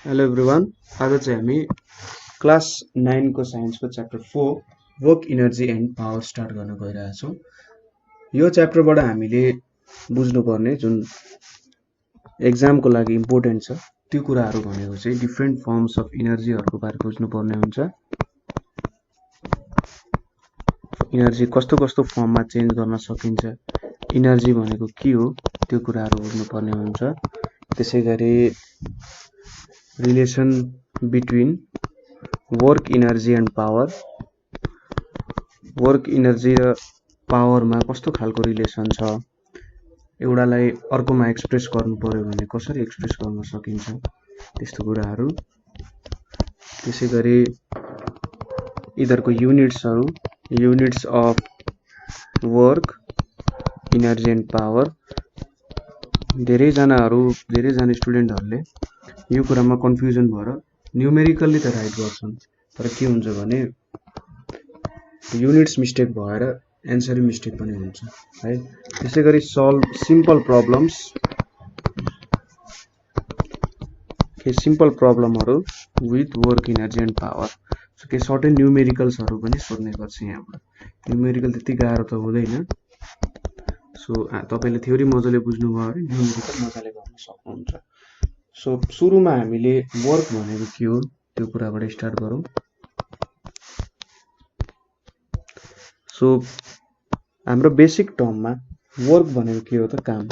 Hello everyone. आज चाहिँ हामी क्लास 9 को साइन्सको chapter 4 work energy and power start गर्न गइरहेछौँ। यो च्याप्टरबाट हामीले बुझ्नुपर्ने जुन एक्जामको लागि इम्पोर्टेन्ट छ त्यो कुराहरू भनेको चाहिँ डिफ्रेन्ट फर्म्स अफ इनर्जीहरूको बारे बुझ्नुपर्ने हुन्छ। इनर्जी कस्तो कस्तो फर्ममा चेन्ज गर्न सकिन्छ, इनर्जी भनेको के हो त्यो कुराहरू बुझ्नुपर्ने हुन्छ। त्यसैगरी relation between work energy and power, work energy र पावरमा कस्तो खालको रिलेसन छ, एउटालाई अर्कोमा एक्सप्रेस गर्नु पर्यो भने कसरी एक्सप्रेस गर्न सकिन्छ त्यस्तो कुराहरू। त्यसैगरी यिनीहरूको units of work energy and power. धेरैजना स्टुडेन्टहरूले यो कुरामा कन्फ्युजन भएर न्युमेरिकल्ली त राइट गर्छन्, तर के हुन्छ भने युनिट्स मिस्टेक भएर एन्सरै मिस्टेक पनि हुन्छ है। त्यसैगरी सल्भ सिम्पल प्रब्लमहरू with work energy and power. So के सर्टेन न्युमेरिकल्सहरू पनि सोध्ने गर्छ यहाँबाट। न्युमेरिकल त्यति गाह्रो त हुँदैन। सो तपाईँले थ्योरी मजाले बुझ्नुभयो भने न्युमेरिकल मजाले गर्न सक्नुहुन्छ। सो सुरुमा हामीले वर्क भनेको के हो त्यो कुराबाट स्टार्ट गरौँ। सो हाम्रो बेसिक टर्ममा वर्क भनेको के हो त? काम।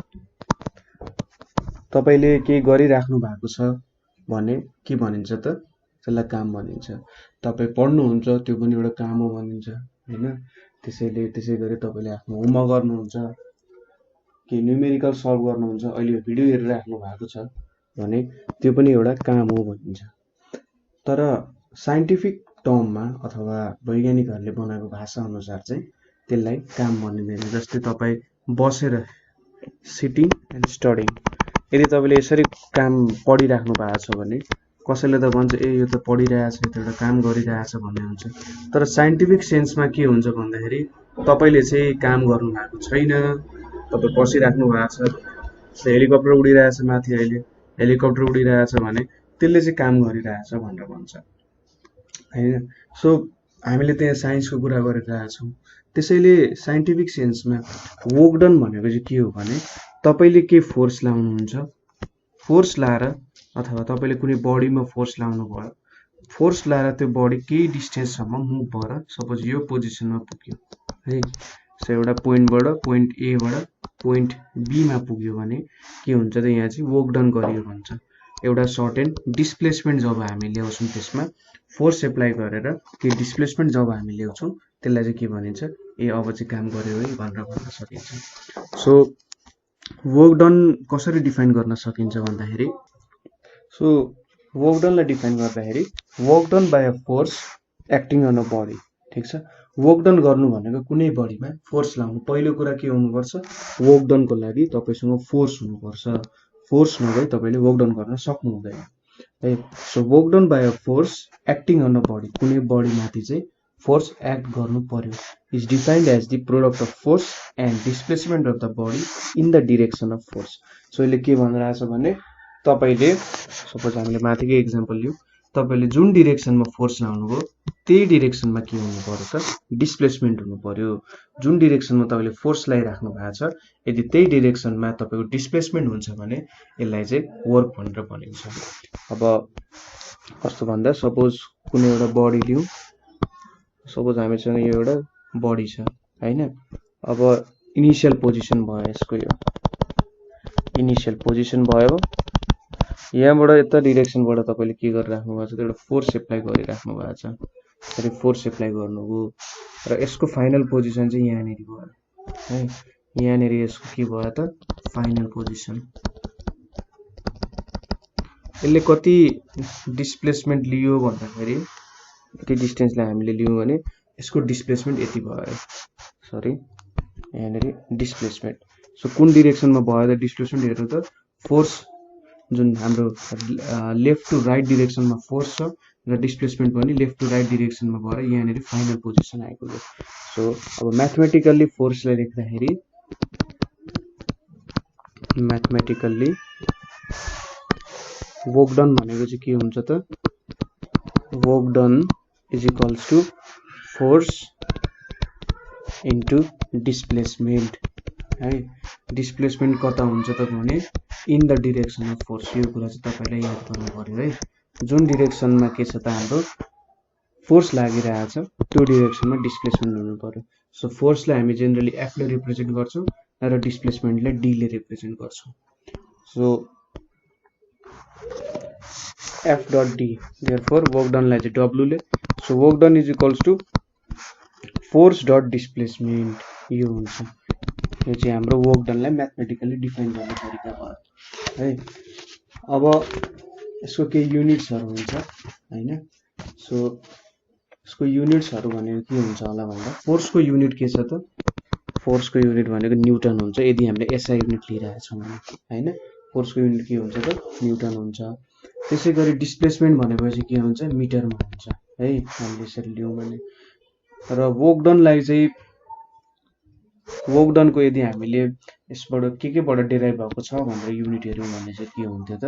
तपाईँले केही गरिराख्नु भएको छ भने के भनिन्छ त? त्यसलाई काम भनिन्छ। तपाईँ पढ्नुहुन्छ त्यो पनि एउटा काम हो भनिन्छ होइन। त्यसै गरी तपाईँले आफ्नो होमवर्क गर्नुहुन्छ, केही न्युमेरिकल सल्भ गर्नुहुन्छ, अहिले भिडियो हेरिराख्नु भएको छ भने त्यो पनि एउटा काम हो भनिन्छ। तर साइन्टिफिक टर्ममा अथवा वैज्ञानिकहरूले बनाएको भाषा अनुसार चाहिँ त्यसलाई काम भनिँदैन। जस्तै तपाईँ बसेर सिटिङ एन्ड स्टडिङ, यदि तपाईँले यसरी काम पढिराख्नु भएको छ भने कसैले त भन्छ ए यो त पढिरहेछ, यो त एउटा काम गरिरहेछ भन्ने हुन्छ। तर साइन्टिफिक सेन्समा के हुन्छ भन्दाखेरि तपाईँले चाहिँ काम गर्नु भएको छैन, तपाईँ बसिराख्नु भएको छ। हेलिकप्टर उडिरहेछ माथि, अहिले हेलिकप्टर उडिरहेछ भने त्यसले चाहिँ काम गरिरहेछ भनेर भन्छ होइन। सो हामीले त्यहाँ साइन्सको कुरा गरिरहेछौँ। त्यसैले साइन्टिफिक सेन्समा वर्क डन भनेको चाहिँ के हो भने तपाईँले के फोर्स लाउनुहुन्छ, फोर्स लाएर अथवा तपाईँले कुनै बडीमा फोर्स लाउनु भयो, फोर्स लाएर त्यो बडी केही डिस्टेन्ससम्म मुभ भएर सपोज यो पोजिसनमा पुग्यो है। सो एउटा पोइन्टबाट पोइन्ट एबाट पोइन्ट बीमा पुग्यो भने के हुन्छ त? यहाँ चाहिँ वर्क डन गरियो भन्छ। एउटा सर्टेन डिस्प्लेसमेन्ट जब हामी ल्याउँछौँ त्यसमा फोर्स एप्लाई गरेर त्यो डिस्प्लेसमेन्ट जब हामी ल्याउँछौँ त्यसलाई चाहिँ के भनिन्छ? ए अब चाहिँ काम गर्यो है भनेर भन्न सकिन्छ। सो वर्क डन कसरी डिफाइन गर्न सकिन्छ भन्दाखेरि, सो वर्क डनलाई डिफाइन गर्दाखेरि work done by a force acting on a body. ठिक छ। वर्क डन गर्नु भनेको कुनै बडीमा फोर्स लाउनु। पहिलो कुरा के हुनुपर्छ? वर्क डनको लागि तपाईँसँग फोर्स हुनुपर्छ। फोर्स नभई तपाईँले वर्क डन गर्न सक्नु हुँदैन है। So work done by a force acting on a body, कुनै बडीमाथि चाहिँ फोर्स एक्ट गर्नु पर्यो, is defined as the product of force and displacement of the body in the direction of force. So यसले के भनिरहेछ भने तपाईँले सपोज हामीले माथिकै इक्जाम्पल लिउँ, तपाईँले जुन डिरेक्सनमा फोर्स लाउनुभयो त्यही डिरेक्सनमा के हुनु पर्यो त? डिस्प्लेसमेन्ट हुनु पर्यो। जुन डिरेक्सनमा तपाईँले फोर्स लगाइराख्नु भएको छ यदि त्यही डिरेक्सनमा तपाईँको डिस्प्लेसमेन्ट हुन्छ भने यसलाई चाहिँ वर्क भनेर भनिन्छ। अब कस्तो भन्दा सपोज कुनै एउटा बडी लिउँ, सपोज हामीसँग यो एउटा बडी छ होइन। अब इनिसियल पोजिसन भयो यसको, यो इनिसियल पोजिसन भयो। यहाँबाट यता डिरेक्सनबाट तपाईँले के गरिराख्नु भएको छ त? एउटा फोर्स एप्लाई गरिराख्नु भएको छ। फेरि फोर्स एप्लाई गर्नुभयो र यसको फाइनल पोजिसन चाहिँ यहाँनिर भयो है। यहाँनिर यसको के भयो त? Final position. यसले कति डिस्प्लेसमेन्ट लियो भन्दाखेरि, यति डिस्टेन्सलाई हामीले लियौँ भने यसको डिस्प्लेसमेन्ट यति भयो। सरी, यहाँनिर डिस्प्लेसमेन्ट। सो कुन डिरेक्सनमा भयो त डिस्प्लेसमेन्ट? हेर्नु त, फोर्स जुन हाम्रो लेफ्ट टु राइट डिरेक्सनमा फोर्स छ र डिस्प्लेसमेन्ट पनि लेफ्ट टु राइट डिरेक्सनमा भएर यहाँनिर फाइनल पोजिसन आइपुग्यो। सो अब म्याथमेटिकल्ली फोर्सलाई लेख्दाखेरि वर्क डन भनेको चाहिँ के हुन्छ त work done is equals to force into displacement है डिस्प्लेसमेन्ट कता हुन्छ त भने in the direction of force यो कुरा चाहिँ तपाईलाई याद गर्नु पर्यो है जुन डिरेक्सनमा के छ त हाम्रो फोर्स लागिरहेछ त्यो डिरेक्सनमा डिस्प्लेसमेन्ट हुनु पर्यो सो फोर्सलाई हामी जेनरली एफ ले रिप्रेजेन्ट गर्छौं र डिस्प्लेसमेन्टलाई डी ले रिप्रेजेन्ट गर्छौं so F dot D therefore work done लाई चाहिँ W ले so work done is equals to force dot displacement यो हुन्छ यो चाहिँ हाम्रो वर्क डन लाई म्याथमेटिकली डिफाइन गर्ने तरिका भयो है अब यसको के युनिट्सहरु हुन्छ हैन सो यसको युनिट्सहरु भनेको के हुन्छ होला भन्दा फोर्सको युनिट के छ त फोर्सको युनिट भनेको न्यूटन हुन्छ यदि हामीले एसआई युनिट लिइरहेका छौं भने हैन फोर्सको युनिट के हुन्छ त न्यूटन हुन्छ त्यसैगरी डिस्प्लेसमेन्ट भनेपछि के हुन्छ मिटरमा हुन्छ है हामीले यसरी लियौं भने र वर्क डन लाई चाहिँ वर्क डन को यदि हामीले यसबाट के बाट डेराइभ भएको छ भनेर युनिट हेर्यौं भने चाहिँ के हुन्थ्यो त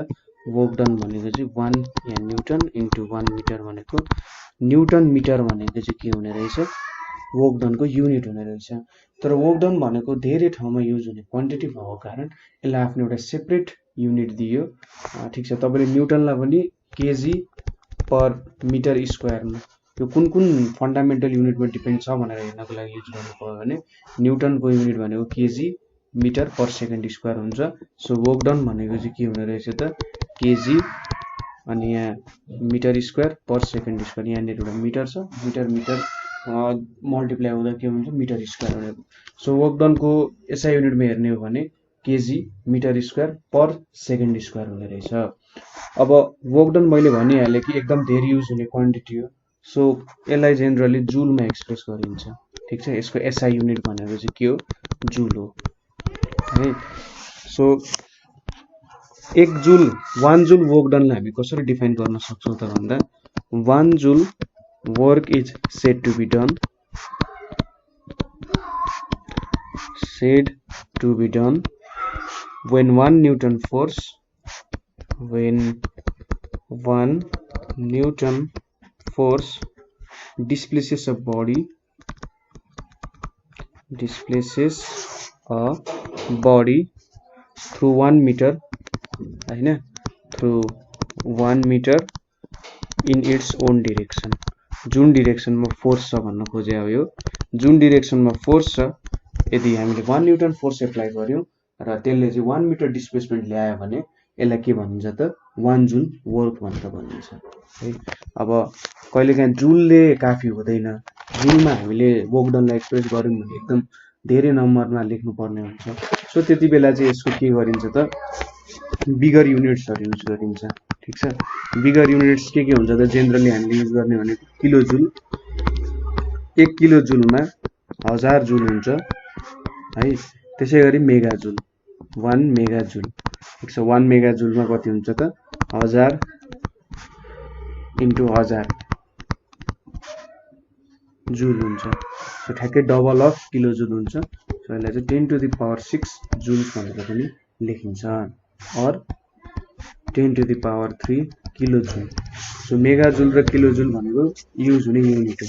वर्क डन भनेको चाहिँ 1 या न्यूटन इन्टु 1 मिटर भनेको न्यूटन मिटर भनेको चाहिँ के हुने रहेछ वर्क डन को युनिट हुने रहेछ तर वर्क डन भनेको धेरै ठाउँमा युज हुने क्वान्टिटी भएको कारण यसलाई आफ्नो एउटा सेपरेट युनिट दियो ठीक छ तपाईले न्यूटनलाई पनि केजी पर मिटर स्क्वायरमा यो कुन फन्डामेन्टल युनिटमा डिपेन्ड छ भनेर हेर्नको लागि युज गर्नु पर्यो भने न्यूटन को युनिट भनेको KG metre per second square हुन्छ सो वर्क डन भनेको चाहिँ के हुने रहेछ त केजी अनि यहाँ metre square per second square यहाँ एउटा मिटर छ मिटर मल्टिप्लाई हुँदा के हुन्छ मिटर स्क्वायर हुने सो वर्क डन को एसआई युनिटमा हेर्ने हो भने KG metre square per second square हुने रहेछ अब वर्क डन मैले भनिहाले कि एकदम धेरै युज हुने क्वान्टिटी हो सो यसलाई जेनरली जुलमा एक्सप्रेस गरिन्छ ठीक छ यसको एसआई युनिट भनेको चाहिँ के हो जुल हो है सो 1 जुल 1 जुल वर्क डनलाई हामी कसरी डिफाइन गर्न सक्छौं त भन्दा 1 जुल work is said to be done when 1 newton force displaces a body through 1 meter हैन through 1 meter in its own direction जुन डिरेक्सनमा फोर्स छ भन्न खोजे हो यो जुन डिरेक्सनमा फोर्स छ यदि हामीले 1 न्यूटन फोर्स एप्लाई गर्यौं र त्यसले चाहिँ 1 मिटर डिस्प्लेसमेन्ट ल्यायो भने यसलाई के भनिन्छ त 1 जुल वर्क भनेर भनिन्छ है अब कहिलेकाहीँ जुलले काफी हुँदैन जुलमा हामीले वर्क डनलाई एक्सप्रेस गर्यौं भने एकदम धेरै नम्बरमा लेख्नु पर्ने हुन्छ सो त्यति बेला चाहिँ यसको के गरिन्छ त बिगर युनिट्सहरु युज गरिन्छ ठीक छ बिगर युनिट्स के हुन्छ त जेनरली हामीले युज गर्ने भने किलो जुल 1 किलो जुलमा 1000 जुल हुन्छ है त्यसैगरी मेगा जुल 1 मेगा जुल ठीक छ 1 मेगा जुलमा कति हुन्छ त 1000 इन्टु 1000 जुल हुन्छ सो ठ्याक्कै डबल अफ किलो जुल हुन्छ सो यसलाई चाहिँ 10 टु द पावर 6 जुल्स भनेर पनि लेखिन्छ और 10 to the power 3 kilo joule so mega joule र किलो जुल भनेको युज हुने युनिट हो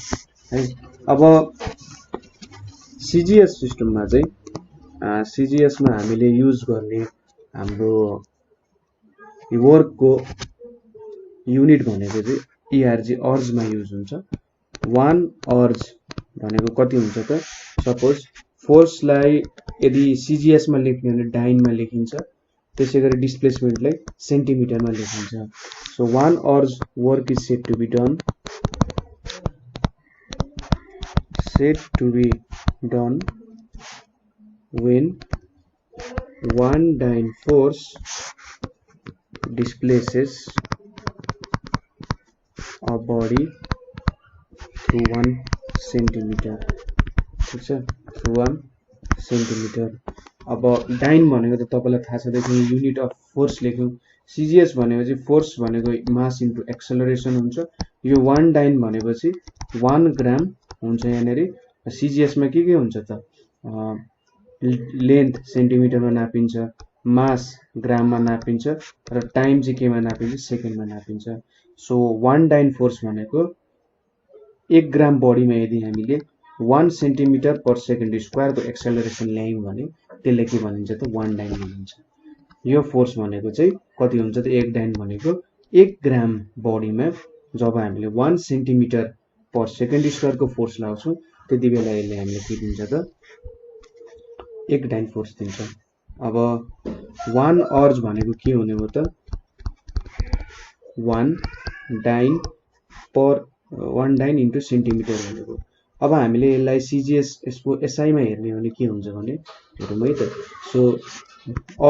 है अब सीजीएस सिस्टममा चाहिँ सीजीएस मा हामीले युज गर्ने हाम्रो वर्क को युनिट भनेको चाहिँ ईआरजी अर्ज मा युज हुन्छ 1 अर्ज भनेको कति हुन्छ त सपोज फोर्स लाई यदि सीजीएस मा लेख्ने भने डाइन मा लेखिन्छ त्यसैगरी डिस्प्लेसमेन्ट लाई सेन्टिमिटरमा लेखिन्छ सो 1 अर्ज work is said to be done when 1 dyne force displaces a body through 1 centimeter ठीक छ through 1 centimeter अब डाइन भनेको त तपाईलाई थाहा छ देखि युनिट अफ फोर्स लेख्यौ सीजीएस भनेको चाहिँ फोर्स भनेको मास इन्टु एक्सेलरेसन हुन्छ यो 1 डाइन भनेपछि 1 ग्राम हुन्छ यहाँनेरि सीजीएस मा के हुन्छ त लेन्थ सेन्टिमिटरमा नापिन्छ मास ग्राममा नापिन्छ र टाइम चाहिँ केमा नापिन्छ सेकेन्डमा नापिन्छ सो 1 डाइन फोर्स भनेको 1 ग्राम बडीमा यदि हामीले 1 सेन्टिमिटर पर सेकेन्ड स्क्वायरको एक्सेलरेसन ल्यायौं भने त्यसले के भनिन्छ त 1 डाइन भनिन्छ यो फोर्स भनेको चाहिँ कति हुन्छ त 1 डाइन भनेको 1 ग्राम बडीमा जब हामीले 1 सेन्टिमिटर पर सेकेन्ड स्क्वायरको फोर्स लाउँछौं त्यतिबेला यसले हामीले के दिन्छ त 1 डाइन फोर्स दिन्छ अब 1 अर्ज भनेको के हुने हो त 1 डाइन पर 1 डाइन इन्टु सेन्टिमिटर भनेको अब हामीले यसलाई सीजीएस यसको एसआईमा हेर्ने हो भने के हुन्छ भने हेरौँ है त सो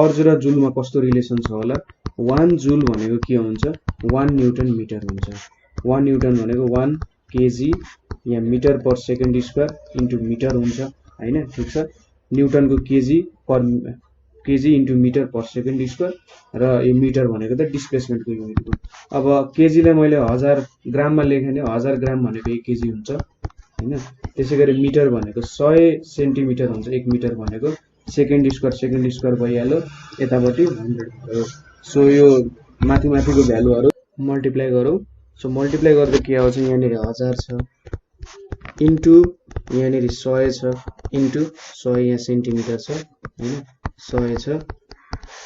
अर्ज र जुलमा कस्तो रिलेसन छ होला 1 जुल भनेको के हुन्छ 1 न्यूटन मिटर हुन्छ 1 न्यूटन भनेको 1 केजी या metre per second square into metre हुन्छ हैन ठीक छ न्यूटनको KG into metre per second square र यो मिटर भनेको त डिस्प्लेसमेन्टको युनिट हो अब केजीलाई मैले 1000 ग्राममा लेखेँ भने 1000 ग्राम भनेको 1 केजी हुन्छ हैन त्यसैगरी मिटर भनेको 100 सेन्टिमिटर हुन्छ 1 मिटर भनेको सेकेन्ड स्क्वायर भइहाल्यो यतापट्टि 100 भयो सो यो माथिको भ्यालुहरु मल्टिप्लाई गरौँ सो मल्टिप्लाई गर्दा के आउँछ यहाँनिर 1000 छ इन्टु यहाँनिर 100 छ इन्टु 100 यहाँ सेन्टिमिटर छ हैन 100 छ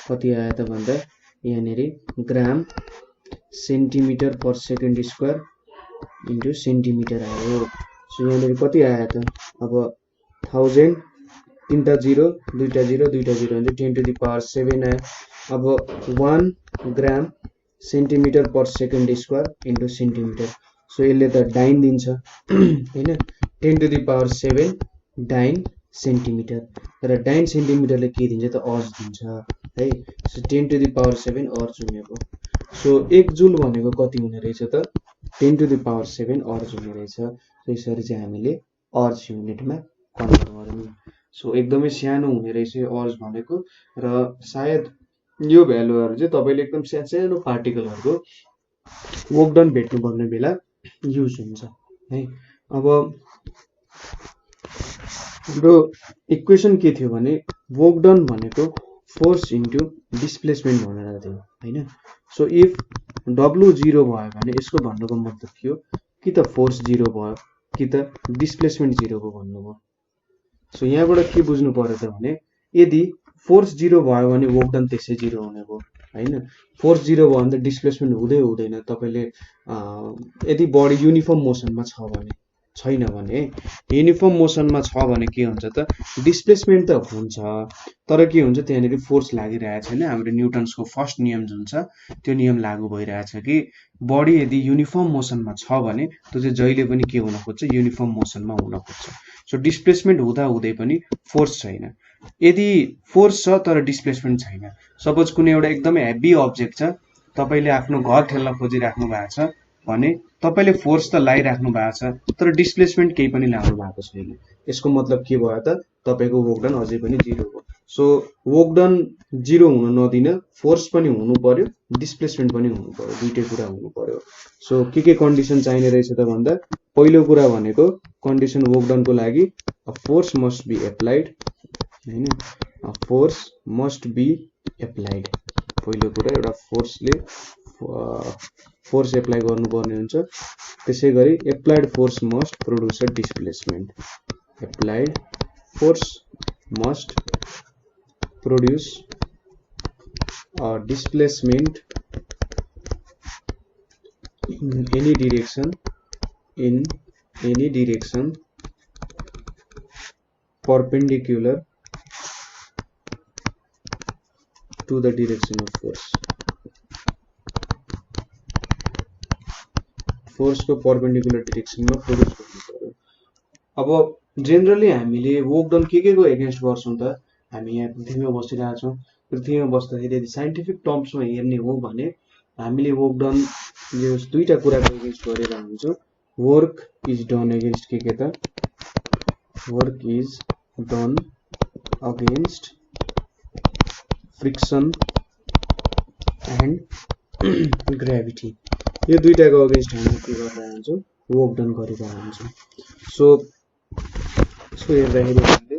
कति आयो त भन्दा यहाँनिर gram centimetre per second square into centimetre आयो सो यहाँनिर कति आयो त अब 1000 तीनटा 0 दुईटा 0 दुईटा 0 हुन्छ 10 टु द पावर 7 आयो अब 1 gram centimetre per second square into centimetre so यसले त डाइन दिन्छ हैन 10 टु द पावर 7 डाइन सेन्टिमिटर र डाइन सेन्टिमिटरले के दिन्छ त अर्ज दिन्छ है सो 10 टु द पावर 7 अर्ज हुनेको सो 1 जुल भनेको कति हुने रहेछ त 10 टु द पावर 7 अर्ज हुने रहेछ यसरी चाहिँ हामीले अर्ज युनिटमा कन्भर्ट गरौँ सो एकदमै सानो हुने रहेछ अर्ज भनेको र सायद यो भ्यालुहरु चाहिँ तपाईले एकदम सानो पार्टिकलहरुको वर्क डन भेट्नु पर्ने बेला युज हुन्छ है अब हाम्रो इक्वेसन के थियो भने वर्क डन भनेको फोर्स इन्टु डिस्प्लेसमेन्ट भनेर थियो हैन सो इफ W 0 भयो भने यसको भन्नुको मतलब के हो कि त फोर्स 0 भयो कि त डिस्प्लेसमेन्ट 0 भयो भन्नु भयो सो यहाँबाट के बुझ्नु पर्यो त भने यदि फोर्स 0 भयो भने वर्क डन त्यसै 0 हुने भयो हैन फोर्स 0 भयो भने त डिस्प्लेसमेन्ट हुँदैन तपाईले यदि बडी युनिफर्म मोसनमा छ भने छैन भने युनिफर्म मोसनमा छ भने के हुन्छ त डिस्प्लेसमेन्ट त हुन्छ तर के हुन्छ त्यहाँनेरि फोर्स लागिरहेछ हैन हाम्रो न्यूटन्सको फर्स्ट नियम जुन छ त्यो नियम लागू भइरहेछ कि बडी यदि युनिफर्म मोसनमा छ भने त्यो चाहिँ जहिले पनि के हुन खोज्छ युनिफर्म मोसनमा हुन खोज्छ सो डिस्प्लेसमेन्ट हुँदा हुँदै पनि फोर्स छैन यदि फोर्स छ तर डिस्प्लेसमेन्ट छैन सपोज कुनै एउटा एकदमै हेभी अब्जेक्ट छ तपाईले आफ्नो घर ठेल्न खोजिराख्नु भएको छ भने तपाईले फोर्स त लाइराख्नु भएको छ तर डिस्प्लेसमेन्ट केही पनि ल्याउनु भएको छैन यसको मतलब के भयो त तपाईको वर्क डन अझै पनि 0 हो सो वर्क डन 0 हुन नदिन फोर्स पनि हुनु पर्यो डिस्प्लेसमेन्ट पनि हुनु पर्यो दुईटै कुरा हुनु पर्यो सो के कन्डिसन चाहिने रहेछ त भन्दा पहिलो कुरा भनेको कन्डिसन वर्क डन को लागि a force must be applied हैन a force must be applied पहिलो कुरा एउटा फोर्स एप्लाई गर्नुपर्ने हुन्छ त्यसैगरी applied force must produce a displacement applied force must produce a displacement in any direction perpendicular to the direction of force force को perpendicular direction में produce गर्नु पर्यो अब जेनरली हामीले वर्क डन के को एगेन्स्ट गर्छौं त हामी यहाँ पृथ्वीमा बसिरहेका छौं पृथ्वीमा बस्दाखेरि यदि साइन्टिफिक टर्म्समा हेर्ने हो भने हामीले वर्क डन यो दुईटा कुराको एगेन्स्ट गरेर हुन्छौं वर्क इज डन एगेन्स्ट के त work is done against friction and gravity यो दुईटाको अगेन्स्ट हामी के गरेर हुन्छौं वर्क डन गरिरहेका हुन्छौं सो हेर्दाखेरि हामीले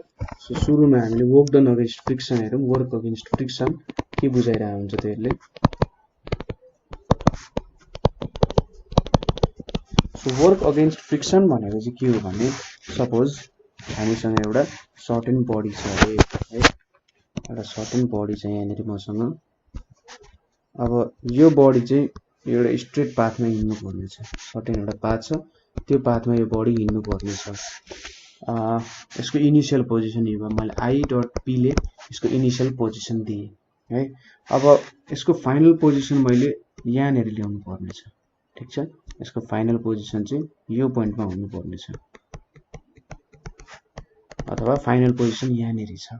सो सुरुमा हामीले वर्क डन अगेन्स्ट फ्रिक्सन हेरौँ। वर्क अगेन्स्ट फ्रिक्सन के बुझाइरहेको हुन्छ त्यसले। सो वर्क अगेन्स्ट फ्रिक्सन भनेको चाहिँ के हो भने सपोज हामीसँग एउटा सर्टेन बडी छ अरे है, एउटा सर्टेन बडी छ यहाँनिर मसँग। अब यो बडी चाहिँ एउटा स्ट्रेट पाथमा हिँड्नु पर्ने छ, सर्टेन एउटा पाथ छ, त्यो पाथमा यो बडी हिँड्नु पर्ने छ। यसको इनिसियल पोजिसन हिँड्यो मैले आई डट पीले यसको इनिसियल पोजिसन दिएँ है। अब यसको फाइनल पोजिसन मैले यहाँनिर ल्याउनु पर्ने छ, ठिक छ। यसको फाइनल पोजिसन चाहिँ यो पोइन्टमा हुनु पर्ने छ, अथवा फाइनल पोजिसन यहाँनिर छ।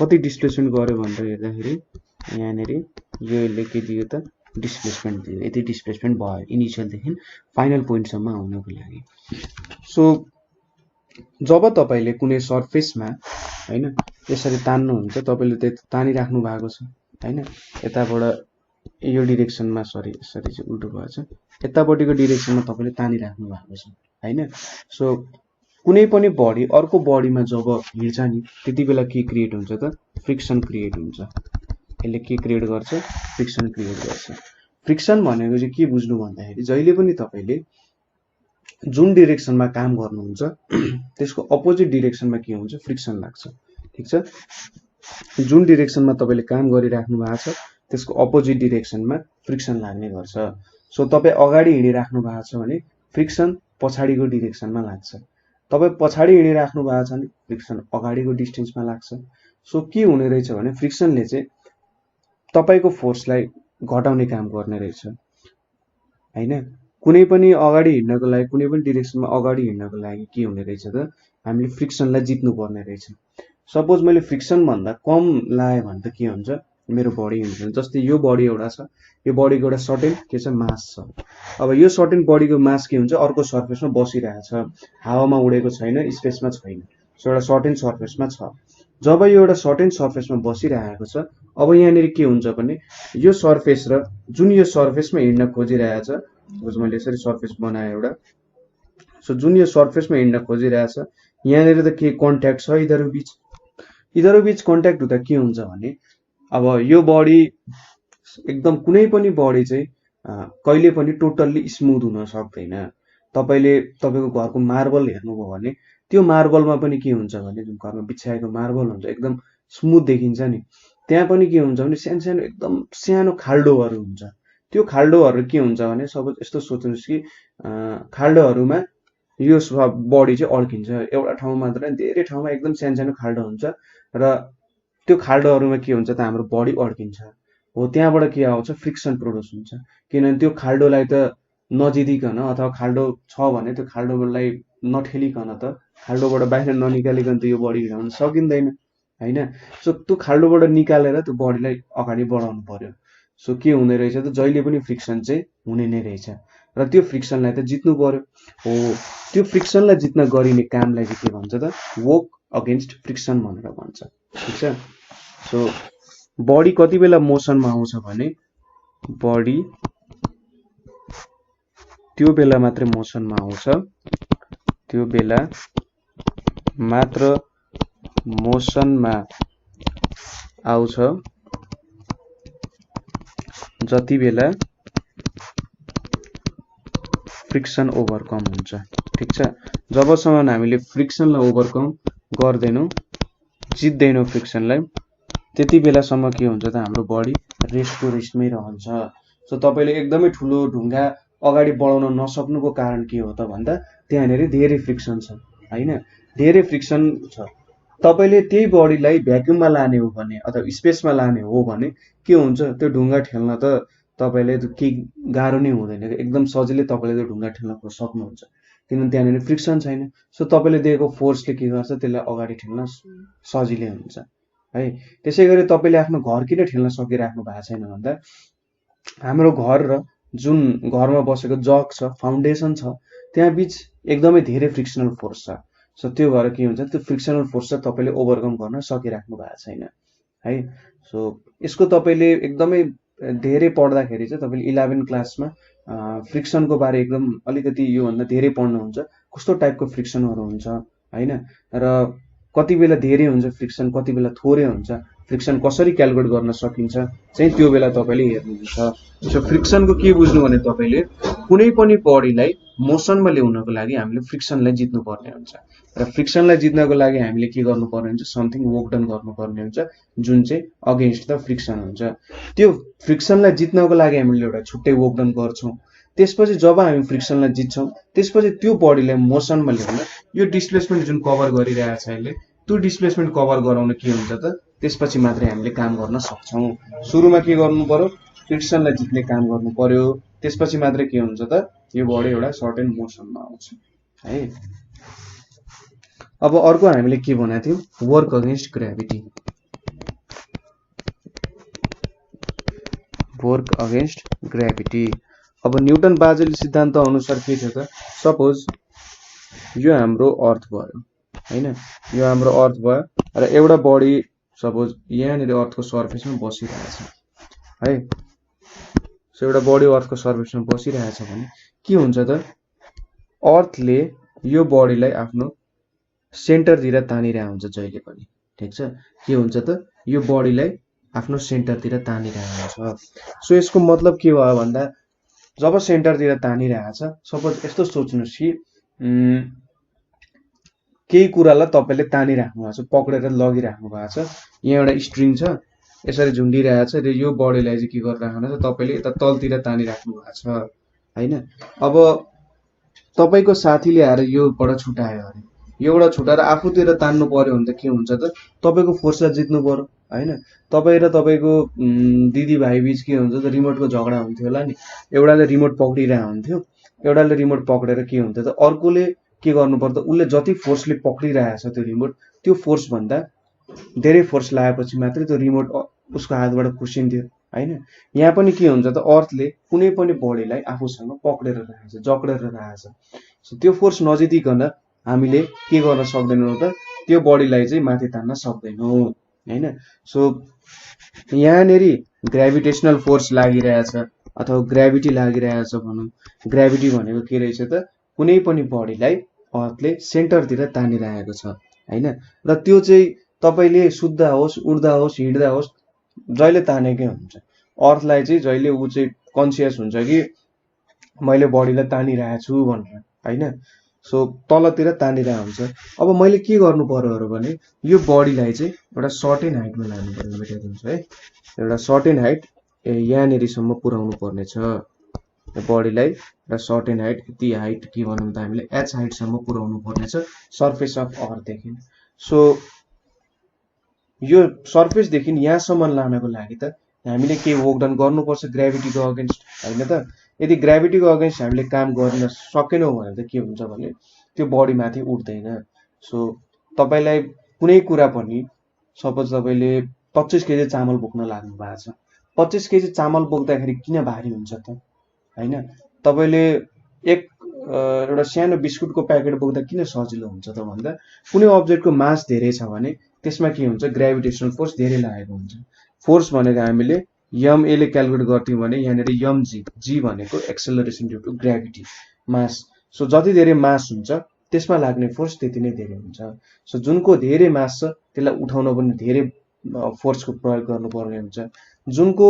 कति डिस्प्लेसमेन्ट गर्यो भनेर हेर्दाखेरि यहाँनिर यो यसले के दियो त डिस्प्लेसमेन्ट दियो, यति डिस्प्लेसमेन्ट भयो इनिसियलदेखि फाइनल पोइन्टसम्म आउनको लागि। सो जब तपाईले कुनै सर्फेसमा हैन यसरी तान्नुहुन्छ, तपाईले त्यो तानिराख्नु भएको छ हैन, यताबाट यो डिरेक्सनमा सरी चाहिँ उल्टो भएछ, यतापट्टिको डिरेक्सनमा तपाईले तानिराख्नु भएको छ हैन। सो कुनै पनि बडी अर्को बडीमा जब हिँड्छ नि त्यति बेला के क्रिएट हुन्छ त फ्रिक्सन क्रिएट हुन्छ। यसले के क्रिएट गर्छ फ्रिक्सन क्रिएट गर्छ। फ्रिक्सन भनेको चाहिँ के बुझ्नु भन्दाखेरि जहिले पनि तपाईले जुन डिरेक्सनमा काम गर्नुहुन्छ त्यसको अपोजिट डिरेक्सनमा के हुन्छ फ्रिक्सन लाग्छ, ठीक छ। जुन डिरेक्सनमा तपाईले काम गरिराख्नु भएको छ त्यसको अपोजिट डिरेक्सनमा फ्रिक्सन लाग्ने गर्छ। सो तपाई अगाडि हिँडिराख्नु भएको छ भने फ्रिक्सन पछाडिको डिरेक्सनमा लाग्छ, तपाई पछाडि हिँडिराख्नु भएको छ भने फ्रिक्सन अगाडिको डिस्टेन्समा लाग्छ। सो के हुने रहेछ भने फ्रिक्सनले चाहिँ तपाईको फोर्सलाई घटाउने काम गर्ने रहेछ हैन। कुनै पनि अगाडि हिँड्नको लागि कुनै पनि डिरेक्सनमा अगाडि हिँड्नको लागि के हुने रहेछ त हामीले फ्रिक्सनलाई जित्नु पर्ने रहेछ। सपोज मैले फ्रिक्सन भन्दा कम लाए भने त के हुन्छ मेरो बडी हिँड्दैन। जस्तै यो बडी एउटा छ, यो बडीको एउटा सर्टेन के छ मास छ। अब यो सर्टेन बडीको मास के हुन्छ अर्को सर्फेसमा बसिरहेछ, हावामा उडेको छैन, स्पेसमा छैन, सो एउटा सर्टेन सर्फेसमा छ। जब यो एउटा सर्टेन सर्फेसमा बसिरहेको छ अब यहाँनिर के हुन्छ भने यो सर्फेस र जुन यो सर्फेसमा हिँड्न खोजिरहेछ, मैले यसरी सर्फेस बनाए एउटा, सो जुन यो सर्फेसमा हिँड्न खोजिरहेछ यहाँनिर त के कन्ट्याक्ट छ यिनीहरू बीच कन्ट्याक्ट हुँदा के हुन्छ भने अब यो बडी एकदम कुनै पनि बडी चाहिँ कहिले पनि टोटल्ली स्मुथ हुन सक्दैन। तपाईले तपाईको घरको मार्बल हेर्नुभयो भने त्यो मार्बलमा पनि के हुन्छ भने जुन घरमा बिछाएको मार्बल हुन्छ एकदम स्मुथ देखिन्छ नि, त्यहाँ पनि के हुन्छ भने सानो एकदम सानो खाल्डोहरू हुन्छ। त्यो खाल्डोहरू के हुन्छ भने सपोज यस्तो सोच्नुस् कि खाल्डोहरूमा यो बडी चाहिँ अड्किन्छ, एउटा ठाउँमा मात्र धेरै ठाउँमा एकदम सानो खाल्डो हुन्छ र त्यो खाल्डोहरूमा के हुन्छ त हाम्रो बडी अड्किन्छ। हो त्यहाँबाट के आउँछ फ्रिक्सन प्रोड्युस हुन्छ, किनभने त्यो खाल्डोलाई त नजिदिकन अथवा खाल्डो छ भने त्यो खाल्डोलाई नठेलिकन त खाल्डोबाट बाहिर ननिकालिकन त यो बडी हिँडाउन सकिँदैन हैन। सो त्यो खाल्डोबाट निकालेर त्यो बडीलाई अगाडि बढाउनु पर्यो। सो के हुने रहेछ त जहिले पनि फ्रिक्सन चाहिँ हुने नै रहेछ र त्यो फ्रिक्सनलाई त जित्नु पर्यो। हो त्यो फ्रिक्सनलाई जित्न गरिने कामलाई चाहिँ के भन्छ त वर्क अगेन्स्ट फ्रिक्सन भनेर भन्छ, ठीक छ। सो बडी कति बेला मोसनमा आउँछ भने बडी त्यो बेला मात्र मोसनमा आउँछ, त्यो बेला मात्र मोसनमा आउँछ जति बेला फ्रिक्सन ओभरकम हुन्छ, ठीक छ। जबसम्म हामीले फ्रिक्सनलाई ओभरकम गर्दैनौं जित्दैनौं फ्रिक्सनलाई त्यति बेलासम्म के हुन्छ त हाम्रो बडी रेस्टको रेस्टमै रहन्छ। सो तपाईले एकदमै ठुलो ढुङ्गा अगाडि बढाउन नसक्नुको कारण के हो त भन्दा त्यहाँनिर धेरै फ्रिक्सन छ हैन, धेरै फ्रिक्सन छ। तपाईले त्यही बडीलाई भ्याक्युममा लाने हो भने अथवा स्पेसमा लाने हो भने के हुन्छ त्यो ढुङ्गा ठेल्न त तपाईले के गाह्रो नै हुँदैन, एकदम सजिलै तपाईले त्यो ढुङ्गा ठेल्न सक्नुहुन्छ किनभने त्यहाँनिर फ्रिक्सन छैन। सो तपाईले दिएको फोर्सले के गर्छ त्यसलाई अगाडि ठेल्न सजिलै हुन्छ है। त्यसैगरी तपाईले आफ्नो घर किन ठेल्न सकिराख्नु भएको छैन भन्दा हाम्रो घर र जुन घरमा बसेको जग छ फाउन्डेसन छ त्यहाँ बीच एकदमै धेरै फ्रिक्सनल फोर्स छ। सो त्यो भएर के हुन्छ त्यो फ्रिक्सनल फोर्स चाहिँ तपाईले ओभरकम गर्न सकिराख्नु भएको छैन है। सो यसको तपाईले एकदमै धेरै पढ्दाखेरि चाहिँ तपाईले 11 क्लासमा फ्रिक्सनको बारे एकदम अलिकति यो भन्दा धेरै पढ्नुहुन्छ, कस्तो टाइपको फ्रिक्सनहरू हुन्छ हैन। र कति बेला धेरै हुन्छ फ्रिक्सन, कति बेला थोरै हुन्छ, फ्रिक्सन कसरी क्यालकुलेट गर्न सकिन्छ चाहिँ त्यो बेला तपाईँले हेर्नुहुन्छ। सो फ्रिक्सनको के बुझ्नु भने तपाईँले कुनै पनि बडीलाई मोसनमा ल्याउनको लागि हामीले फ्रिक्सनलाई जित्नुपर्ने हुन्छ र फ्रिक्सनलाई जित्नको लागि हामीले के गर्नुपर्ने हुन्छ, समथिङ वर्क डन गर्नुपर्ने हुन्छ जुन चाहिँ अगेन्स्ट द फ्रिक्सन हुन्छ। त्यो फ्रिक्सनलाई जित्नको लागि हामीले एउटा छुट्टै वर्क डन गर्छौँ। त्यसपछि जब हामी फ्रिक्सनलाई जित्छौँ त्यसपछि त्यो बडीलाई मोसनमा ल्याउन यो डिस्प्लेसमेन्ट जुन कभर गरिरहेको छ अहिले त्यो डिस्प्लेसमेन्ट कभर गराउन के हुन्छ त, त्यसपछि मात्रै हामीले काम गर्न सक्छौँ। सुरुमा के गर्नु पर्यो, फ्रिक्सनलाई जित्ने काम गर्नु पर्यो, त्यसपछि मात्रै के हुन्छ त, यो बडी एउटा सर्टेन मोसनमा आउँछ है। अब अर्को हामीले के भनेको थियौँ, work against gravity. Work against gravity. अब न्युटन बाजेली सिद्धान्त अनुसार के थियो त, सपोज यो हाम्रो अर्थ भयो हैन, यो हाम्रो अर्थ भयो र एउटा बडी सपोज यहाँनिर अर्थको सर्फेसमा बसिरहेछ है। सो एउटा बडी अर्थको सर्फेसमा बसिरहेछ भने के हुन्छ त, अर्थले यो बडीलाई आफ्नो सेन्टरतिर तानिरहेको हुन्छ जहिले पनि, ठिक छ। के हुन्छ त, यो बडीलाई आफ्नो सेन्टरतिर तानिरहेको हुन्छ। सो यसको मतलब के भयो भन्दा जब सेन्टरतिर तानिरहेछ, सपोज यस्तो सोच्नुहोस् कि केही कुरालाई तपाईँले तानिराख्नु भएको छ, पक्रेर लगिराख्नु भएको छ, यहाँ एउटा स्ट्रिङ छ यसरी झुन्डिरहेछ र यो बडीलाई चाहिँ के गरिराख्नु छ, तपाईँले यता तलतिर तानिराख्नु भएको छ हैन। अब तपाईँको साथीले आएर योबाट छुटायो अरे, योबाट छुटाएर आफूतिर तान्नु पर्यो भने त के हुन्छ त, तपाईँको फोर्सलाई जित्नु पर्यो हैन। तपाईँ र तपाईँको दिदीभाइ बीच के हुन्छ त, रिमोटको झगडा हुन्थ्यो होला नि, एउटाले रिमोट पक्रिरहेको हुन्थ्यो, एउटाले रिमोट पक्रेर के हुन्थ्यो त, अर्कोले के गर्नु पर्दा उसले जति फोर्सले पक्रिरहेछ त्यो रिमोट, त्यो फोर्स भन्दा धेरै फोर्स लगाएपछि मात्रै त्यो रिमोट उसको हातबाट खुसिन्थ्यो हैन। यहाँ पनि के हुन्छ त, अर्थले कुनै पनि बडीलाई आफूसँग पक्रेर राखेछ, जक्रेर राखेछ। सो त्यो फोर्स नजितिकन हामीले के गर्न सक्दैनौँ त, त्यो बडीलाई चाहिँ माथि तान्न सक्दैनौँ हैन। सो यहाँनेरि ग्राभिटेसनल फोर्स लागिरहेछ अथवा ग्राभिटी लागिरहेछ भनौँ। ग्राभिटी भनेको के रहेछ त, कुनै पनि बडीलाई अर्थले सेन्टरतिर तानिरहेको छ हैन। र त्यो चाहिँ तपाईँले सुत्दा होस्, उड्दा होस्, हिँड्दा होस्, जहिले तानेकै हुन्छ। अर्थलाई चाहिँ जहिले ऊ चाहिँ कन्सियस हुन्छ कि मैले बडीलाई तानिरहेको छु भनेर हैन। सो तलतिर तानिरहेको हुन्छ। अब मैले के गर्नु पर्यो भने यो बडीलाई चाहिँ एउटा सर्टेन हाइटमा लानु पर्यो, मेटाइदिन्छु है। एउटा सर्टेन हाइट यहाँनिरसम्म पुर्याउनु पर्ने छ बडीलाई, र सर्टेन हाइट, यति हाइट के भनौँ त हामीले एच हाइटसम्म पुर्याउनु पर्ने छ सर्फेस अफ अर्थदेखि। सो यो सर्फेसदेखि यहाँसम्म लानको लागि त हामीले के वर्क डन गर्नुपर्छ, ग्राभिटीको अगेन्स्ट हैन त। यदि ग्राभिटीको अगेन्स्ट हामीले काम गर्न सकेनौँ भने त के हुन्छ भने त्यो बडी माथि उठ्दैन। सो तपाईँलाई कुनै कुरा पनि, सपोज तपाईँले 25 केजी चामल बोक्न लाग्नु भएको छ, 25 केजी चामल बोक्दाखेरि किन भारी हुन्छ त हैन। तपाईँले एउटा सानो बिस्कुटको प्याकेट बोक्दा किन सजिलो हुन्छ त भन्दा कुनै अब्जेक्टको मास धेरै छ भने त्यसमा के हुन्छ, ग्राभिटेसनल फोर्स धेरै लागेको हुन्छ। फोर्स भनेको हामीले यम एले क्यालकुलेट गर्थ्यौँ भने यहाँनिर यम जी भनेको acceleration due to gravity mass. So जति धेरै मास हुन्छ त्यसमा लाग्ने फोर्स त्यति नै धेरै हुन्छ। सो जुनको धेरै मास छ त्यसलाई उठाउन पनि धेरै फोर्सको प्रयोग गर्नुपर्ने हुन्छ, जुनको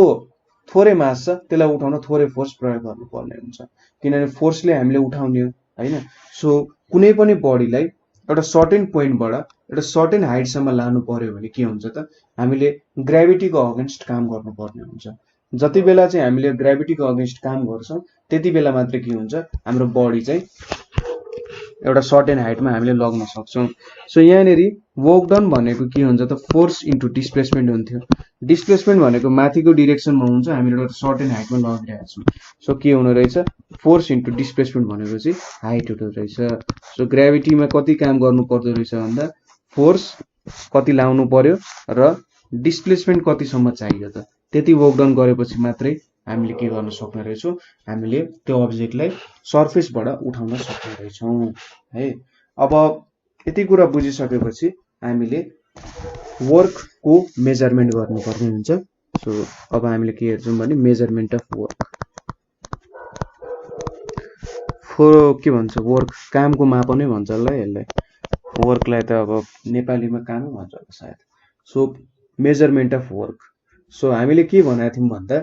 थोरै मास छ त्यसलाई उठाउन थोरै फोर्स प्रयोग गर्नुपर्ने हुन्छ, किनभने फोर्सले हामीले उठाउने हो हैन। सो कुनै पनि बडीलाई एउटा सर्टेन पोइन्टबाट एउटा सर्टेन हाइटसम्म लानु पर्यो भने के हुन्छ त, हामीले ग्राभिटीको अगेन्स्ट काम गर्नुपर्ने हुन्छ। जति बेला चाहिँ हामीले ग्राभिटीको अगेन्स्ट काम गर्छौँ त्यति बेला मात्रै के हुन्छ, हाम्रो बडी चाहिँ एउटा सर्टेन हाइटमा हामीले लग्न सक्छौँ। सो यहाँनिर वर्क डन भनेको के हुन्छ त, फोर्स इन्टु डिस्प्लेसमेन्ट हुन्थ्यो। डिस्प्लेसमेन्ट भनेको माथिको डिरेक्सनमा हुन्छ, हामीले एउटा सर्टेन हाइटमा लगिरहेको छौँ। सो के हुने रहेछ, फोर्स इन्टु डिस्प्लेसमेन्ट भनेको चाहिँ हाइट हुँदो रहेछ। सो ग्राभिटीमा कति काम गर्नु पर्दो रहेछ भन्दा फोर्स कति लाउनु पर्यो र डिस्प्लेसमेन्ट कतिसम्म चाहियो त, त्यति वर्क डन गरेपछि मात्रै हामीले के गर्न सक्ने रहेछौँ, हामीले त्यो अब्जेक्टलाई सर्फेसबाट उठाउन सक्ने रहेछौँ है। अब यति कुरा बुझिसकेपछि हामीले वर्कको मेजरमेन्ट गर्नुपर्ने हुन्छ। सो अब हामीले के हेर्छौँ भने मेजरमेन्ट अफ वर्क। के भन्छ, वर्क कामको मापनै भन्छ ल यसलाई। वर्कलाई त अब नेपालीमा कामै भन्छ होला सायद। So measurement of work. So हामीले के भनेको थियौँ भन्दा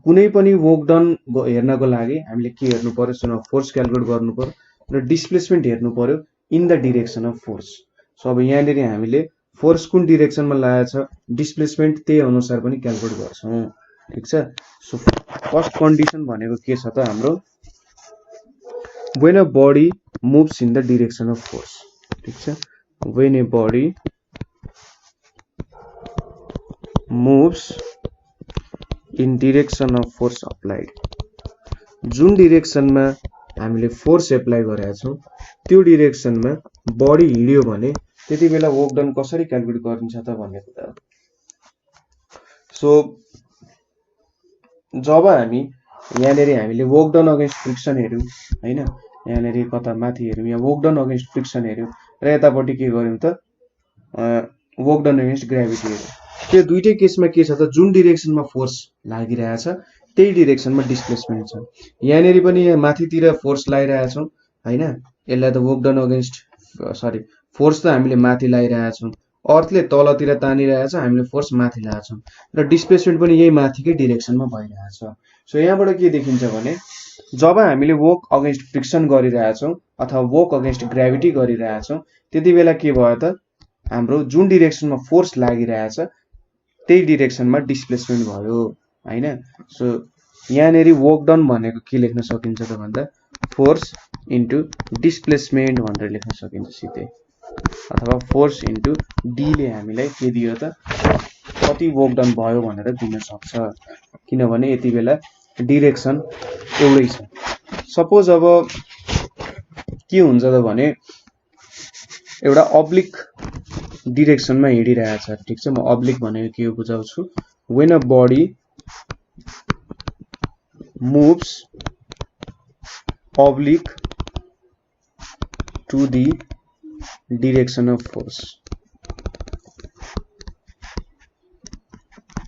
कुनै पनि वर्क डन हेर्नको लागि हामीले के हेर्नु पर्यो, सुन फोर्स क्यालकुलेट गर्नु पर्यो र डिस्प्लेसमेन्ट हेर्नु पर्यो in the direction of force. So अब यहाँनिर हामीले फोर्स कुन डिरेक्सनमा लागेको छ, डिस्प्लेसमेन्ट त्यही अनुसार पनि क्यालकुलेट गर्छौँ, ठिक छ। सो फर्स्ट कन्डिसन भनेको के छ त हाम्रो, when a body moves in the direction of force, ठीक छ। when a body moves in direction of force applied, जुन डिरेक्सनमा हामीले फोर्स एप्लाई गरेका छौँ त्यो डिरेक्सनमा बडी हिँड्यो भने त्यति बेला वर्क डन कसरी क्यालकुलेट गरिन्छ त भन्ने कुरा हो। सो जब हामीले वर्क डन अगेन्स्ट फ्रिक्सन हेर्यौँ हैन, यहाँनिर कता माथि हेर्यौँ, यहाँ वर्क डन अगेन्स्ट फ्रिक्सन हेर्यौँ र यतापट्टि के गर्यौँ त वर्क डन अगेन्स्ट ग्राभिटी हेर्यौँ। त्यो दुईटै केसमा के छ त, जुन डिरेक्सनमा फोर्स लागिरहेछ त्यही डिरेक्सनमा डिस्प्लेसमेन्ट छ। यहाँनिर पनि यहाँ माथितिर फोर्स लगाइरहेछौँ हैन, यसलाई त वर्क डन अगेन्स्ट फोर्स त हामीले माथि लगाइरहेछौँ, अर्थले तलतिर तानिरहेछ, हामीले फोर्स माथि ल्याएछौँ र डिस्प्लेसमेन्ट पनि यही माथिकै डिरेक्सनमा भइरहेछ। सो यहाँबाट के देखिन्छ भने जब हामीले वर्क अगेन्स्ट फ्रिक्सन गरिरहेछौँ अथवा वर्क अगेन्स्ट ग्राभिटी गरिरहेछौँ त्यति बेला के भयो त, हाम्रो जुन डिरेक्सनमा फोर्स लागिरहेछ त्यही डिरेक्सनमा डिस्प्लेसमेन्ट भयो हैन। सो यहाँनिर वर्क डन भनेको के लेख्न सकिन्छ त भन्दा फोर्स इन्टु डिस्प्लेसमेन्ट भनेर लेख्न सकिन्छ सिधै, अथवा फोर्स इन्टु डीले हामीलाई के दियो त, कति वर्क डन भयो भनेर दिन सक्छ, किनभने यति बेला डिरेक्सन एउटै छ। सपोज अब के हुन्छ त भने एउटा अब्लिक डिरेक्सनमा हिँडिरहेछ, ठिक छ। म अब्लिक भनेको के हो बुझाउँछु। when a body moves oblique to the direction of force,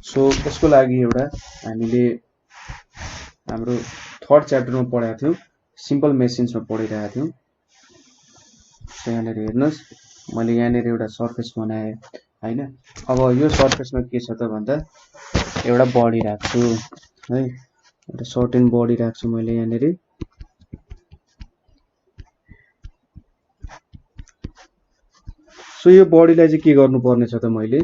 so यसको लागि एउटा हामीले हाम्रो थर्ड च्याप्टरमा पढाएको थियौँ, सिम्पल मेसिन्समा पढिरहेको थियौँ। सो यहाँनिर हेर्नुहोस्, मैले यहाँनिर एउटा सर्फेस बनाएँ हैन। अब यो सर्फेसमा के छ त भन्दा एउटा बडी राख्छु है, एउटा सर्टेन बडी राख्छु मैले यहाँनिर। सो यो बडीलाई चाहिँ के गर्नुपर्ने छ त, मैले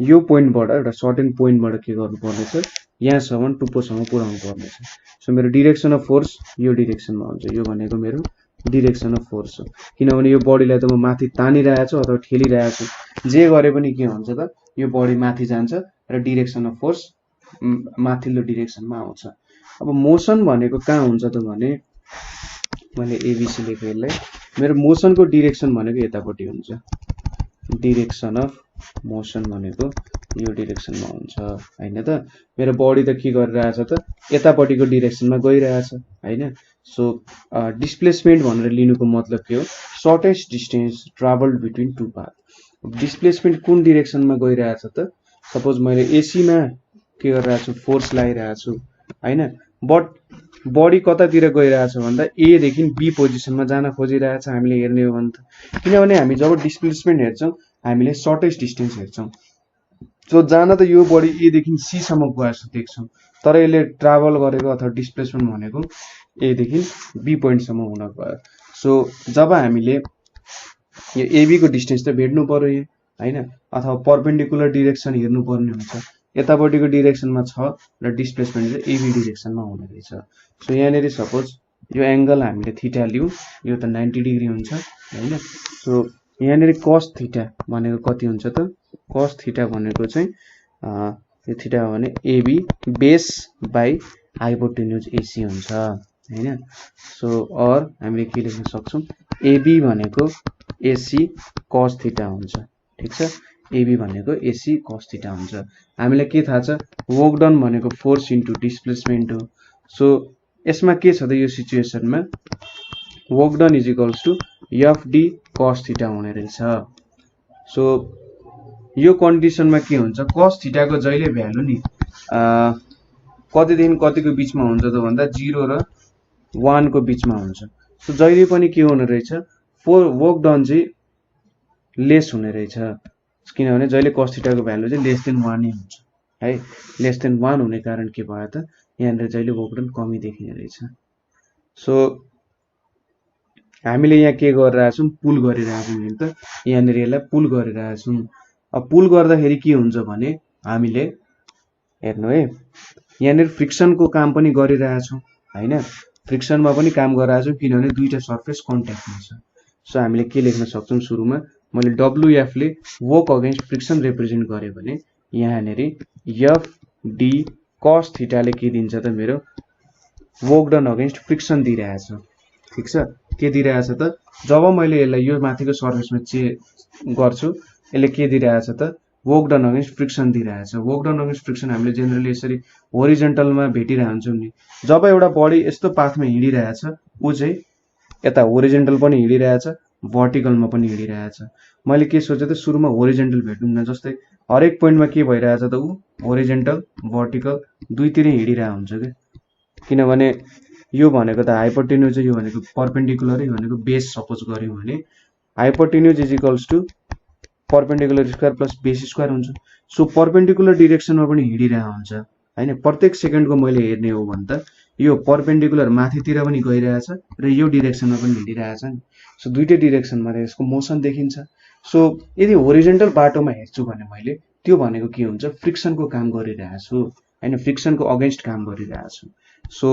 यो पोइन्टबाट एउटा सर्टेन पोइन्टबाट के गर्नुपर्ने छ, यहाँसम्म टुप्पोसम्म पुर्याउनु पर्ने छ। सो मेरो डिरेक्सन अफ फोर्स यो डिरेक्सनमा हुन्छ, यो भनेको मेरो डिरेक्सन अफ फोर्स हो, किनभने यो बडीलाई त म माथि तानिरहेको छु अथवा ठेलिरहेको छु, जे गरे पनि के हुन्छ त यो बडी माथि जान्छ र डिरेक्सन अफ फोर्स माथिल्लो डिरेक्सनमा आउँछ। अब मोसन भनेको कहाँ हुन्छ त भने मैले एबिसी लेखेँ यसलाई, मेरो मोसनको डिरेक्सन भनेको यतापट्टि हुन्छ, डिरेक्सन अफ मोसन भनेको यो डिरेक्सनमा हुन्छ हैन त। मेरो बडी त के गरिरहेछ त यतापट्टिको डिरेक्सनमा गइरहेछ हैन। सो डिस्प्लेसमेन्ट भनेर लिनुको मतलब के हो, shortest distance travelled between two path. Displacement कुन डिरेक्सनमा गइरहेछ त, सपोज मैले एसीमा के गरिरहेछु, फोर्स लगाइरहेछु हैन, बट बडी कतातिर गइरहेछ भन्दा ए देखि बी पोजिसनमा जान खोजिरहेछ हामीले हेर्ने हो भने त, किनभने हामी जब डिस्प्लेसमेन्ट हेर्छौँ हामीले सर्टेस्ट डिस्टेन्स हेर्छौँ। सो जान त यो बडी ए देखि सी सम्म गएको जस्तो देख्छौँ, तर यसले ट्राभल गरेको अथवा डिस्प्लेसमेन्ट भनेको ए देखि बी पोइन्टसम्म हुन गयो। सो जब हामीले यो एबी को डिस्टेन्स त भेट्नु पर्यो यो हैन, अथवा परपेन्डिकुलर डिरेक्सन हेर्नु पर्ने हुन्छ, यतापट्टिको डिरेक्सनमा छ र डिस्प्लेसमेन्ट चाहिँ एबी डिरेक्सनमा हुने रहेछ। सो यहाँनिर सपोज यो एंगल हामीले थीटा लियौँ, यो त 90 डिग्री हुन्छ हैन। सो यहाँनिर cos थीटा भनेको कति हुन्छ त, cos थीटा भनेको चाहिँ यो थीटा हो भने AB base by hypotenuse AC हुन्छ हैन। सो अर हामीले के लेख्न सक्छौँ, एबी भनेको एसी cos थीटा हुन्छ, ठीक छ। एबी भनेको एसी cos थीटा हुन्छ। हामीलाई के थाहा छ, वर्क डन भनेको फोर्स इन्टु डिस्प्लेसमेन्ट हो। सो यसमा के छ त, यो सिचुएसनमा work done is equals to FD cos theta हुने रहेछ। सो यो कन्डिसनमा के हुन्छ, cos थीटाको जहिले भ्यालु नि कतिदेखि कतिको बीचमा हुन्छ त भन्दा 0 र 1 को बीचमा हुन्छ। सो जहिले पनि के हुने रहेछ, वर्क डन चाहिँ लेस हुने रहेछ, किनभने जहिले cos थीटाको भ्यालु चाहिँ लेस देन 1 नै हुन्छ है। लेस देन 1 हुने कारण के भयो त, यहाँनिर जहिले वर्क डन कमी देखिने रहेछ। सो हामीले यहाँ के गरिरहेछौँ, पुल गरिरहेछौँ नि त, यहाँनिर यसलाई पुल गरिरहेछौँ। अब पुल गर्दाखेरि के हुन्छ भने हामीले हेर्नु है, यहाँनिर फ्रिक्सनको काम पनि गरिरहेछौँ हैन, फ्रिक्सनमा पनि काम गरिरहेछौँ किनभने दुईटा सर्फेस कन्ट्याक्टमा छ। सो हामीले के लेख्न सक्छौँ, सुरुमा मैले WF ले वर्क अगेन्स्ट फ्रिक्सन रिप्रेजेन्ट गरेँ भने यहाँनिर FD cos थीटाले के दिन्छ त, मेरो वर्क डन अगेन्स्ट फ्रिक्सन दिइरहेछ। ठिक छ, के दिइरहेछ त, जब मैले यसलाई यो माथिको सर्फेसमा गर्छु यसले के दिइरहेछ त, वर्क डन अगेन्स्ट फ्रिक्सन दिइरहेछ। वर्क डन अगेन्स्ट फ्रिक्सन हामीले जेनरली यसरी होरिजेन्टलमा भेटिरहन्छौँ नि, जब एउटा बडी यस्तो पाथमा हिँडिरहेछ ऊ चाहिँ यता होरिजेन्टल पनि हिँडिरहेछ, भर्टिकलमा पनि हिँडिरहेछ। मैले के सोचेँ त, सुरुमा होरिजेन्टल भेटौँ न, जस्तै हरेक पोइन्टमा के भइरहेछ त, ऊ होरिजेन्टल भर्टिकल दुईतिर हिँडिरहेको हुन्छ क्या, किनभने यो भनेको त हाइपोटेन्युज, यो भनेको पर्पेन्डिकुलर, यो भनेको बेस सपोज गर्यौँ भने hypotenuse is equals to perpendicular square plus base square हुन्छ। सो पर्पेन्डिकुलर डिरेक्सनमा पनि हिँडिरहेको हुन्छ हैन, प्रत्येक सेकेन्डको मैले हेर्ने हो भने त यो पर्पेन्डिकुलर माथितिर पनि गइरहेछ र यो डिरेक्सनमा पनि हिँडिरहेछ नि। सो दुईटै डिरेक्सनमा यसको मोसन देखिन्छ। सो यदि होरिजेन्टल बाटोमा हेर्छु भने मैले त्यो भनेको के हुन्छ, फ्रिक्सनको काम गरिरहेछु हैन, फ्रिक्सनको अगेन्स्ट काम गरिरहेछु। सो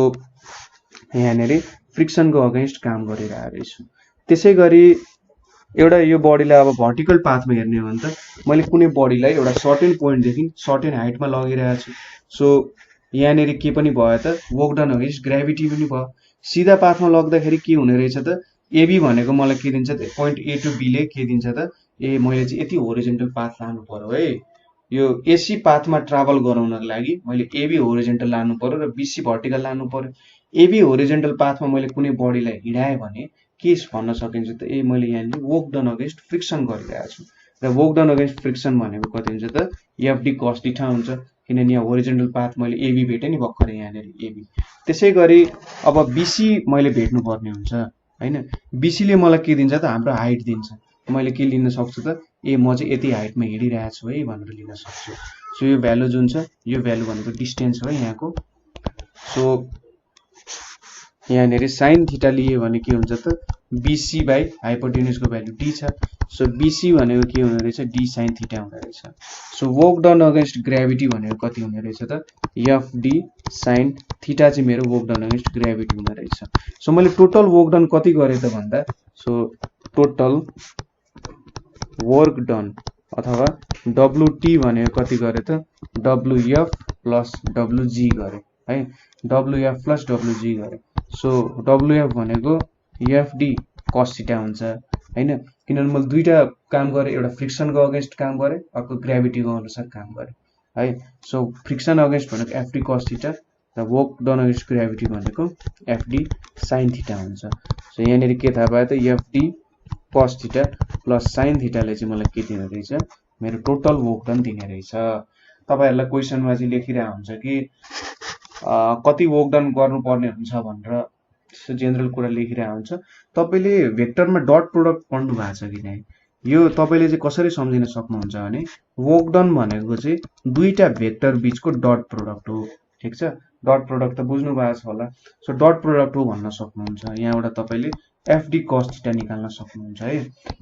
यहाँनिर फ्रिक्सनको अगेन्स्ट काम गरिरहेको छु। त्यसै गरी एउटा यो बडीलाई अब भर्टिकल पाथमा हेर्ने हो भने त मैले कुनै बडीलाई एउटा सर्टेन पोइन्टदेखि सर्टेन हाइटमा लगिरहेको छु। सो यहाँनिर के पनि भयो त, वर्क डन अगेन्स्ट ग्राभिटी पनि भयो। सिधा पाथमा लग्दाखेरि के हुने रहेछ त, एबी भनेको मलाई के दिन्छ त, पोइन्ट ए टु बी ले के दिन्छ त, मैले चाहिँ यति होरिजेन्टल पाथ लानु पर्यो है, यो एसी पाथमा ट्राभल गराउनको लागि मैले एबी होरिजेन्टल लानु पर्यो र बीसी भर्टिकल लानु पर्यो। एबी होरिजेन्टल पाथमा मैले कुनै बडीलाई हिँडाएँ भने के भन्न सकिन्छ त, मैले यहाँनिर वर्क डन अगेन्स्ट फ्रिक्सन गरिरहेको छु र वर्क डन अगेन्स्ट फ्रिक्सन भनेको कति हुन्छ त, एफडी cos थीटा हुन्छ, किनभने यहाँ होरिजेन्टल पाथ मैले एबी भेटेँ नि भर्खरै यहाँनिर एबी। त्यसै गरी अब बीसी मैले भेट्नु पर्ने हुन्छ हैन, बीसीले मलाई के दिन्छ त, हाम्रो हाइट दिन्छ। मैले के लिन सक्छु त, म चाहिँ यति हाइटमा हिँडिरहेको छु है भनेर लिन सक्छु। सो यो भ्यालु जुन छ, यो भ्यालु भनेको डिस्टेन्स हो यहाँको। सो यहाँनिर साइन थीटा लिए भने के हुन्छ त, बीसी बाई हाइपोटेन्युजको भ्यालु डी छ। सो बीसी भनेको के हुने रहेछ, डी साइन थीटा हुने रहेछ। So work done against gravity भनेको कति हुने रहेछ त, एफडी साइन थीटा चाहिँ मेरो वर्क डन अगेन्स्ट ग्राभिटी हुने रहेछ। सो मैले टोटल वर्क डन कति गरेँ त भन्दा, सो टोटल वर्क डन अथवा डब्लुटी भनेको कति गरेँ त, डब्लुएफ प्लस डब्लुजी गरेँ है, डब्लुएफ प्लस डब्लुजी गरेँ। सो डब्लुएफ भनेको एफडी cos थीटा हुन्छ हैन, किनभने मैले दुईटा काम गरेँ, एउटा फ्रिक्सनको अगेन्स्ट काम गरेँ, अर्को ग्राभिटीको अनुसार काम गरेँ है। सो फ्रिक्सन अगेन्स्ट भनेको एफडी cos थीटा र वर्क डन अगेन्स्ट ग्राभिटी भनेको एफडी साइन थीटा हुन्छ। सो यहाँनिर के थाहा पायो त, FD cos theta plus sine थीटाले चाहिँ मलाई के दिने रहेछ, मेरो टोटल वर्क डन दिने रहेछ। तपाईहरुलाई क्वेशनमा चाहिँ लेखिरहेको हुन्छ कि कति वर्क डन गर्नुपर्ने हुन्छ भनेर, त्यस्तो जेनरल कुरा लेखिरहेको हुन्छ। तपाईले भेक्टरमा डट प्रोडक्ट पढ्नु भएको छ कि नै, यो तपाईले चाहिँ कसरी सम्झिन सक्नुहुन्छ भने वर्क डन भनेको चाहिँ दुईटा भेक्टर बीचको डट प्रोडक्ट हो। ठीक छ, डट प्रोडक्ट त बुझ्नु भएको छ होला। सो डट प्रोडक्ट हो भन्न सक्नुहुन्छ। यहाँबाट तपाईले एफडी cos थीटा निकाल्न सक्नुहुन्छ है।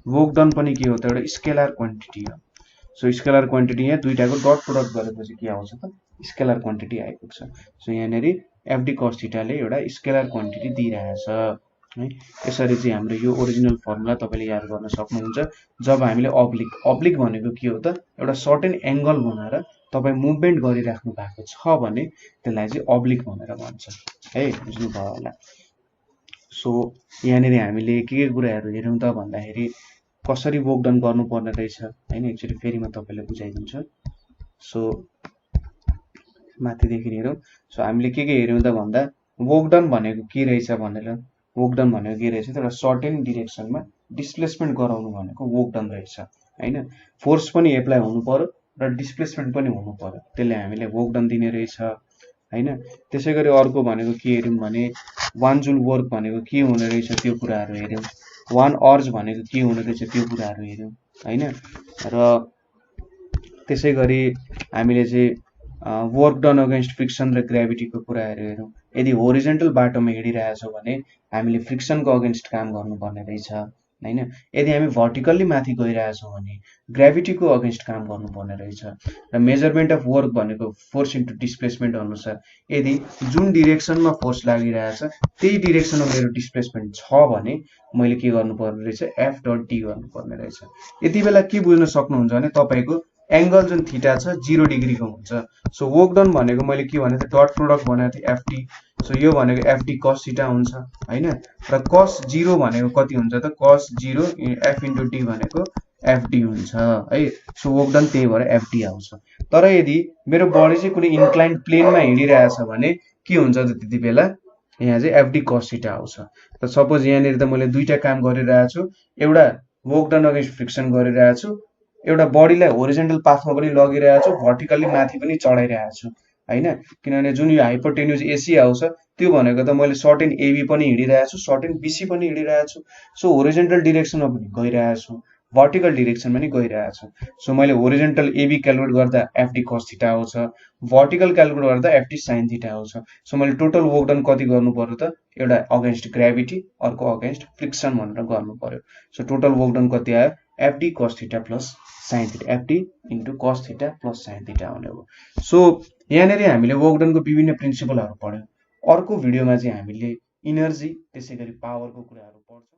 वर्क डन पनि के हो त, एउटा स्केलर क्वान्टिटी हो। सो स्केलर क्वान्टिटी यहाँ दुईटाको डट प्रोडक्ट गरेपछि के आउँछ त, स्केलर क्वान्टिटी आइपुग्छ। सो यहाँनिर एफडी cos थीटाले एउटा स्केलर क्वान्टिटी दिइरहेछ है। यसरी चाहिँ हाम्रो यो ओरिजिनल फर्मुला तपाईले याद गर्न सक्नुहुन्छ। जब हामीले अब्लिक भनेको के हो त, एउटा सर्टेन एंगल बनाएर तपाई मुभमेन्ट गरिराख्नु भएको छ भने त्यसलाई चाहिँ अब्लिक भनेर भन्छ है, बुझ्नु भयो होला। सो यहाँनिर हामीले के कुराहरु हेरौँ त भन्दाखेरि कसरी वर्क डन गर्नुपर्ने रहेछ हैन, एक्चुअली फेरि म तपाईलाई बुझाइदिन्छु। सो माथिदेखि हेरौँ। सो हामीले के हेर्यौं त भन्दा वर्क डन भनेको के रहेछ भनेर, वर्क डन भनेको के रहेछ त, एउटा सर्टेन डिरेक्सनमा डिस्प्लेसमेन्ट गराउनु भनेको वर्क डन रहेछ हैन। फोर्स पनि एप्लाई हुनु पर्यो र डिस्प्लेसमेन्ट पनि हुनु पर्यो, त्यसले हामीलाई वर्क डन दिने रहेछ। हैन। त्यसै गरी अर्को भनेको के हेर्यौँ भने 1 जुल वर्क भनेको के हुने रहेछ त्यो कुराहरू हेर्यौँ। 1 अर्ज भनेको के हुने रहेछ त्यो कुराहरू हेर्यौँ हैन। र त्यसै गरी हामीले चाहिँ वर्क डन अगेन्स्ट फ्रिक्सन र ग्रेभिटीको कुराहरू हेर्यौँ। यदि होरिजेन्टल बाटोमा हिँडिरहेछौँ भने हामीले फ्रिक्सनको अगेन्स्ट काम गर्नुपर्ने रहेछ हैन। यदि हामी भर्टिकल्ली माथि गइरहेछौँ भने ग्रेभिटीको अगेन्स्ट काम गर्नुपर्ने रहेछ। र मेजरमेन्ट अफ वर्क भनेको फोर्स इन्टु डिस्प्लेसमेन्ट अनुसार यदि जुन डिरेक्सनमा फोर्स लागिरहेछ त्यही डिरेक्सनमा मेरो डिस्प्लेसमेन्ट छ भने मैले के गर्नुपर्ने रहेछ, एफ डट डी गर्नुपर्ने रहेछ। यति बेला के बुझ्न सक्नुहुन्छ भने तपाईँको एङ्गल जुन थीटा छ 0 डिग्रीको हुन्छ। सो वर्क डन भनेको मैले के भनेको थिएँ, डट प्रोडक्ट भनेको थिएँ एफटी। सो यो भनेको एफडी कस थीटा हुन्छ हैन। र कस 0 भनेको कति हुन्छ त, कस 0 एफ इन्टु डी भनेको एफडी हुन्छ है। सो वर्क डन त्यही भएर एफडी आउँछ। तर यदि मेरो बडी चाहिँ कुनै इन्क्लाइन्ड प्लेनमा हिँडिरहेछ भने के हुन्छ त त्यति बेला, यहाँ चाहिँ एफडी कस थीटा आउँछ। त सपोज यहाँनिर त मैले दुईटा काम गरिरहेको छु, एउटा वर्क डन अगेन्स्ट फ्रिक्सन गरिरहेको छु, एउटा बडीलाई होरिजेन्टल पाथमा पनि लगिरहेको छु, भर्टिकल्ली माथि पनि चढाइरहेको छु हैन। किनभने जुन यो हाइपोटेन्युज एसी आउँछ त्यो भनेको त मैले सर्टेन एबी पनि हिँडिरहेको छु, सर्टेन बिसी पनि हिँडिरहेको छु। सो होरिजेन्टल डिरेक्सनमा पनि गइरहेको छु, भर्टिकल डिरेक्सनमा पनि गइरहेको छु। सो मैले होरिजेन्टल एबी क्यालकुलेट गर्दा एफडी कस थीटा आउँछ, भर्टिकल क्यालकुलेट गर्दा एफडी साइन थीटा आउँछ। सो मैले टोटल वर्क डन कति गर्नु पर्यो त, एउटा अगेन्स्ट ग्रेभिटी अर्को अगेन्स्ट फ्रिक्सन भनेर गर्नु पर्यो। सो टोटल वर्क डन कति आयो, FD cos theta plus sine theta, FD into cos theta plus sine theta आउने हो। सो यहाँनिर हामीले वर्क डनको विभिन्न प्रिन्सिपलहरू पढ्यौँ। अर्को भिडियोमा चाहिँ हामीले इनर्जी त्यसै गरी पावरको कुराहरू पढ्छौँ।